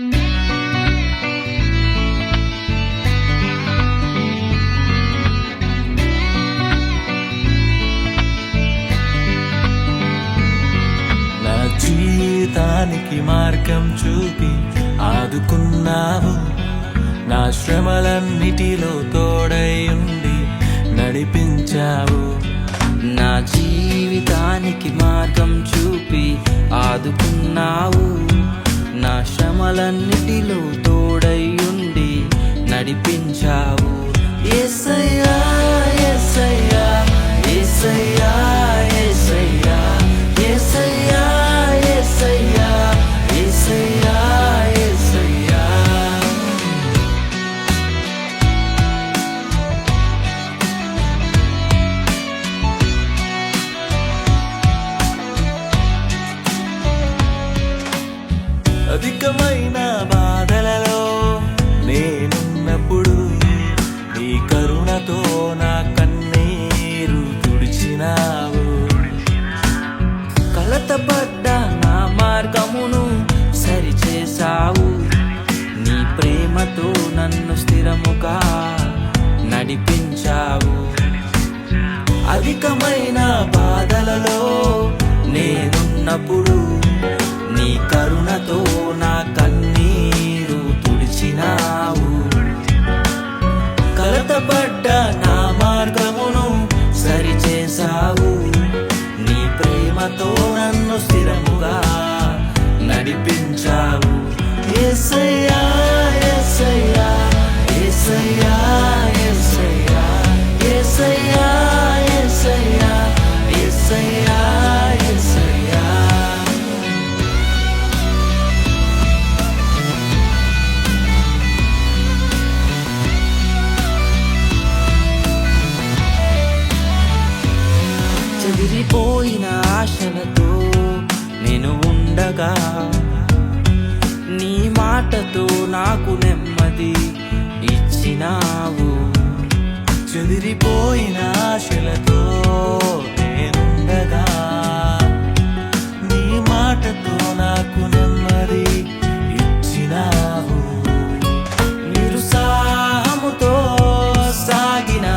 నా జీవితానికి మార్గం చూపి ఆదుకున్నావు, నా శ్రమలన్నిటిలో తోడై ఉండి నడిపించావు. నా జీవితానికి మార్గం చూపి ఆదుకున్నావు, నా శ్రమలన్నిటిలో తోడై ఉండి నడిపించావు. యేసయ్యా యేసయ్యా యేసయ్యా యేసయ్యా యేసయ్యా యేసయ్యా యేసయ్యా యేసయ్యా. అధికమైన బాధలలో నేనున్నప్పుడు నీ కరుణతో నా కన్నీరు తుడిచినావు. కలతపడ్డ నా మార్గమును సరిచేశావు, నీ ప్రేమతో నన్ను స్థిరముగా నడిపించావు. అధికమైన బాధలలో నేనున్నప్పుడు నీ కరుణతో నా కన్నీరు తుడిచినావు. కలతపడ్డ నా మార్గమును సరిచేశావు, నీ ప్రేమతో నన్ను స్థిరముగా నడిపించావు. యేసయ్యా యేసయ్యా యేసయ్యా యేసయ్యా యేసయ్యా యేసయ్యా యేసయ్యా యేసయ్యా. చెదిరిపోయిన ఆశలతో నేను ఉండగా నీ మాటతో నాకు నెమ్మది ఇచ్చినావు. చెదిరిపోయిన ఆశలతో నేనుండగా నీ మాటతో నాకు నెమ్మది ఇచ్చినావు. నిరుత్సాహముతో సాగిన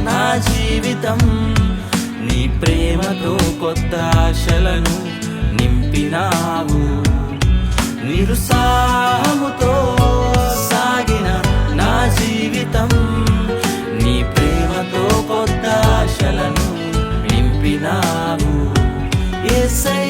నా జీవితం నీ ప్రేమతో కొత్త ఆశలను నింపినావు. నిరుత్సాహముతో సాగిన నా జీవితం నీ ప్రేమతో కొత్త ఆశలను నింపినావు. యేసయ్యా